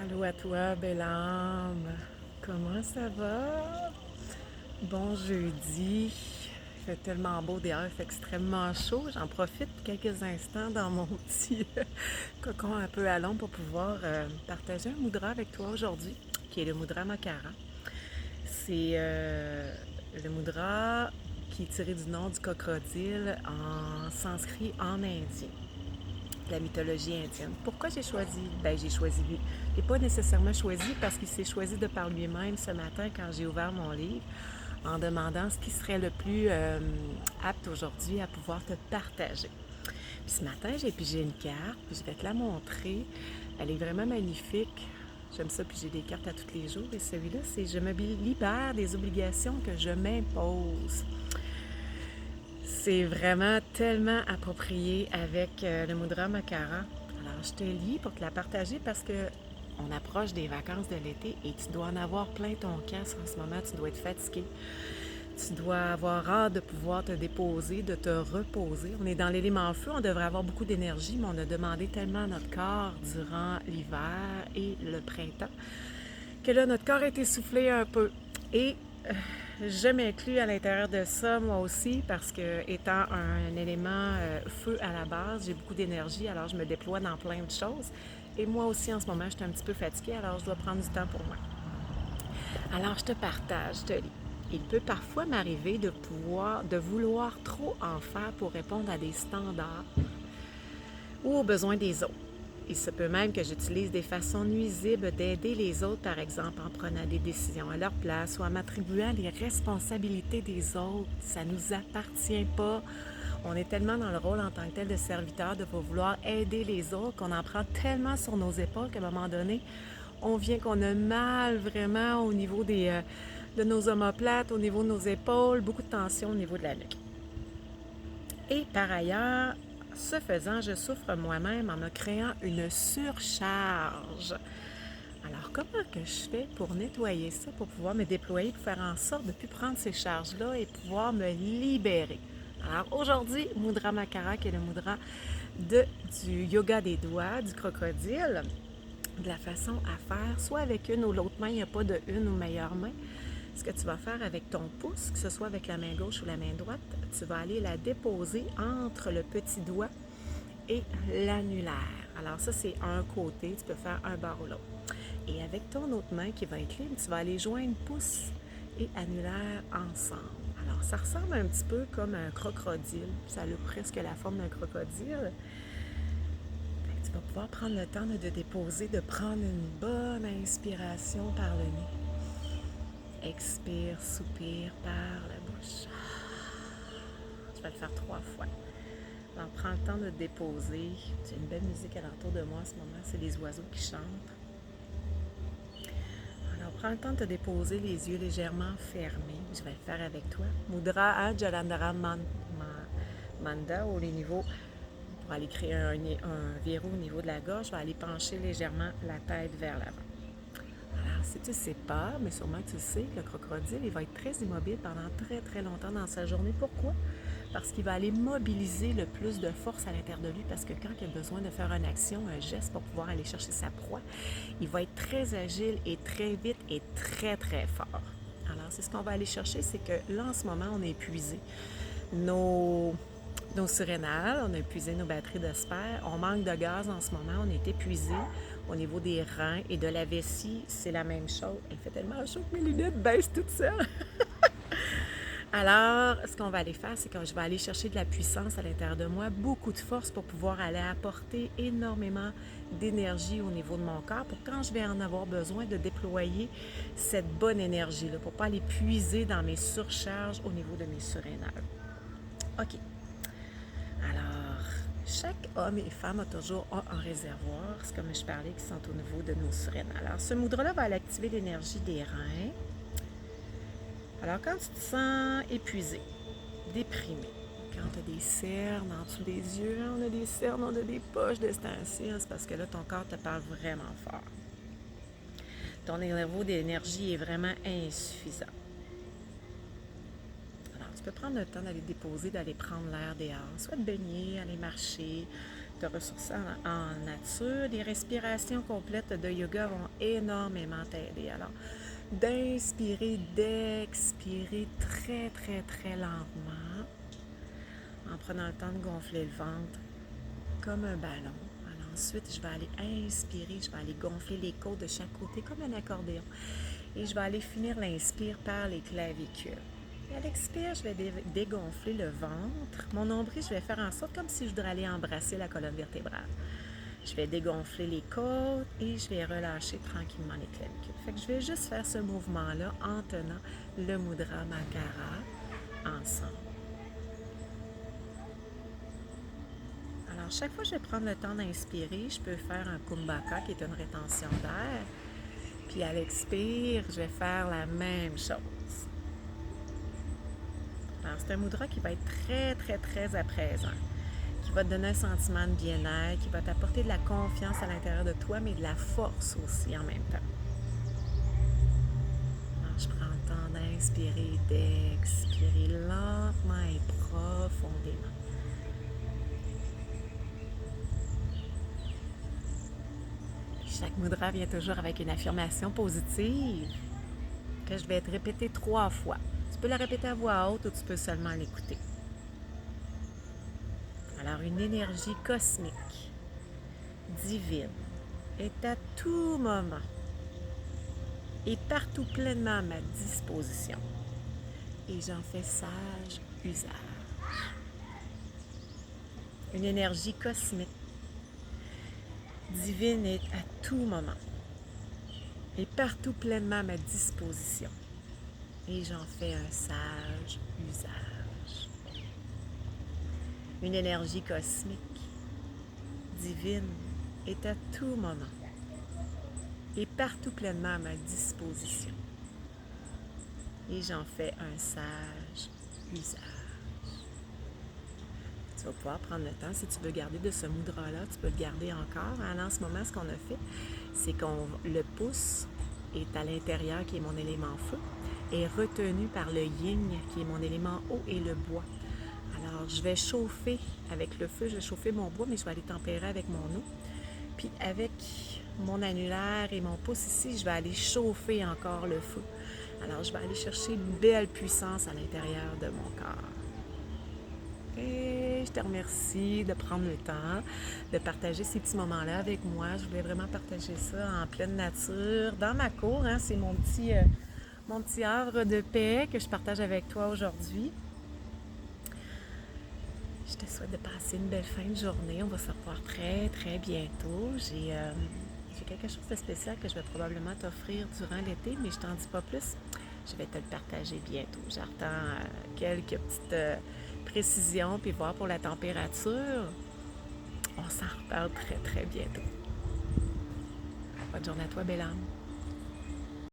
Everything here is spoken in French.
Allô à toi, belle âme. Comment ça va? Bon jeudi. Il fait tellement beau dehors, il fait extrêmement chaud. J'en profite quelques instants dans mon petit cocon un peu à l'ombre pour pouvoir partager un mudra avec toi aujourd'hui, qui est le mudra Makara. C'est le mudra qui est tiré du nom du crocodile en sanskrit en indien, la mythologie indienne. Pourquoi j'ai choisi? Ben, j'ai choisi lui. Je l'ai pas nécessairement choisi parce qu'il s'est choisi de par lui-même ce matin quand j'ai ouvert mon livre en demandant ce qui serait le plus apte aujourd'hui à pouvoir te partager. Puis ce matin, j'ai pigé une carte, puis je vais te la montrer. Elle est vraiment magnifique. J'aime ça, puis j'ai des cartes à tous les jours. Et celui-là, c'est Je me libère des obligations que je m'impose. C'est vraiment tellement approprié avec le Mudra Makara. Alors, je te lis pour te la partager parce que on approche des vacances de l'été et tu dois en avoir plein ton casque en ce moment. Tu dois être fatigué. Tu dois avoir hâte de pouvoir te déposer, de te reposer. On est dans l'élément feu, on devrait avoir beaucoup d'énergie, mais on a demandé tellement à notre corps durant l'hiver et le printemps que là, notre corps est essoufflé un peu. Et je m'inclus à l'intérieur de ça, moi aussi, parce que étant un élément feu à la base, j'ai beaucoup d'énergie, alors je me déploie dans plein de choses. Et moi aussi, en ce moment, je suis un petit peu fatiguée, alors je dois prendre du temps pour moi. Alors, je te partage, je te lis. Il peut parfois m'arriver de vouloir trop en faire pour répondre à des standards ou aux besoins des autres. Il se peut même que j'utilise des façons nuisibles d'aider les autres, par exemple en prenant des décisions à leur place ou en m'attribuant les responsabilités des autres. Ça ne nous appartient pas. On est tellement dans le rôle en tant que tel de serviteur de vouloir aider les autres qu'on en prend tellement sur nos épaules qu'à un moment donné, on vient qu'on a mal vraiment au niveau de nos omoplates, au niveau de nos épaules, beaucoup de tension au niveau de la nuque. Et par ailleurs, ce faisant, je souffre moi-même en me créant une surcharge. Alors, comment que je fais pour nettoyer ça, pour pouvoir me déployer, pour faire en sorte de ne plus prendre ces charges-là et pouvoir me libérer? Alors, aujourd'hui, Mudra Makara, qui est le mudra du yoga des doigts, du crocodile, de la façon à faire, soit avec une ou l'autre main, il n'y a pas de une ou meilleure main. Ce que tu vas faire avec ton pouce, que ce soit avec la main gauche ou la main droite, tu vas aller la déposer entre le petit doigt et l'annulaire. Alors ça, c'est un côté, tu peux faire un bord ou l'autre. Et avec ton autre main qui va être libre, tu vas aller joindre pouce et annulaire ensemble. Alors ça ressemble un petit peu comme un crocodile, ça a presque la forme d'un crocodile. Tu vas pouvoir prendre le temps de déposer, de prendre une bonne inspiration par le nez. Expire, soupire par la bouche. Je vais le faire 3 fois. Alors, prends le temps de te déposer. J'ai une belle musique alentour de moi en ce moment. C'est les oiseaux qui chantent. Alors, prends le temps de te déposer, les yeux légèrement fermés. Je vais le faire avec toi. Mudra Jalandhara Manda, au niveau, pour aller créer un verrou au niveau de la gorge, je vais aller pencher légèrement la tête vers l'avant. Alors, si tu ne sais pas, mais sûrement que tu le sais, le crocodile, il va être très immobile pendant très, très longtemps dans sa journée. Pourquoi? Parce qu'il va aller mobiliser le plus de force à l'intérieur de lui, parce que quand il a besoin de faire une action, un geste pour pouvoir aller chercher sa proie, il va être très agile et très vite et très, très fort. Alors, c'est ce qu'on va aller chercher, c'est que là, en ce moment, on est épuisé. Nos surrénales, on a épuisé nos batteries de sphère, on manque de gaz en ce moment, on est épuisé au niveau des reins et de la vessie, c'est la même chose. Il fait tellement chaud que mes lunettes baissent toutes seules. Alors, ce qu'on va aller faire, c'est que je vais aller chercher de la puissance à l'intérieur de moi, beaucoup de force pour pouvoir aller apporter énormément d'énergie au niveau de mon corps pour quand je vais en avoir besoin de déployer cette bonne énergie-là, pour ne pas aller puiser dans mes surcharges au niveau de mes surrénales. OK. Alors, chaque homme et femme a toujours un réservoir, c'est comme je parlais, qui sont au niveau de nos surrénales. Alors, ce mudra-là va aller activer l'énergie des reins. Alors, quand tu te sens épuisé, déprimé, quand tu as des cernes en dessous des yeux, on a des cernes, on a des poches de ce temps-ci, c'est parce que là, ton corps te parle vraiment fort. Ton niveau d'énergie est vraiment insuffisant. Alors, tu peux prendre le temps d'aller déposer, d'aller prendre l'air dehors, soit de baigner, aller marcher, te ressourcer en nature. Les respirations complètes de yoga vont énormément t'aider. Alors, d'inspirer, d'expirer très, très, très lentement, en prenant le temps de gonfler le ventre comme un ballon. Alors ensuite, je vais aller inspirer, je vais aller gonfler les côtes de chaque côté comme un accordéon. Et je vais aller finir l'inspire par les clavicules. Et à l'expire, je vais dégonfler le ventre. Mon nombril, je vais faire en sorte comme si je voudrais aller embrasser la colonne vertébrale. Je vais dégonfler les côtes et je vais relâcher tranquillement les clavicules. Fait que je vais juste faire ce mouvement-là en tenant le Mudra Makara ensemble. Alors, chaque fois que je vais prendre le temps d'inspirer, je peux faire un Kumbhaka qui est une rétention d'air. Puis à l'expire, je vais faire la même chose. Alors, c'est un mudra qui va être très, très, très apaisant, qui va te donner un sentiment de bien-être, qui va t'apporter de la confiance à l'intérieur de toi, mais de la force aussi en même temps. Alors, je prends le temps d'inspirer et d'expirer lentement et profondément. Chaque mudra vient toujours avec une affirmation positive que je vais te répéter 3 fois. Tu peux la répéter à voix haute ou tu peux seulement l'écouter. Alors, une énergie cosmique, divine, est à tout moment et partout pleinement à ma disposition. Et j'en fais sage usage. Une énergie cosmique, divine est à tout moment et partout pleinement à ma disposition. Et j'en fais un sage usage. Une énergie cosmique, divine, est à tout moment et partout pleinement à ma disposition. Et j'en fais un sage usage. Tu vas pouvoir prendre le temps, si tu veux garder de ce mudra-là, tu peux le garder encore. Alors, en ce moment, ce qu'on a fait, c'est qu'on le pouce est à l'intérieur, qui est mon élément feu, est retenu par le yin, qui est mon élément eau, et le bois. Alors, je vais chauffer avec le feu, je vais chauffer mon bois, mais je vais aller tempérer avec mon eau. Puis avec mon annulaire et mon pouce ici, je vais aller chauffer encore le feu. Alors, je vais aller chercher une belle puissance à l'intérieur de mon corps. Et je te remercie de prendre le temps de partager ces petits moments-là avec moi. Je voulais vraiment partager ça en pleine nature, dans ma cour. C'est mon petit havre de paix que je partage avec toi aujourd'hui. Je te souhaite de passer une belle fin de journée. On va se revoir très, très bientôt. J'ai quelque chose de spécial que je vais probablement t'offrir durant l'été, mais je t'en dis pas plus. Je vais te le partager bientôt. J'attends quelques petites précisions, puis voir pour la température. On s'en reparle très, très bientôt. Bonne journée à toi, belle âme.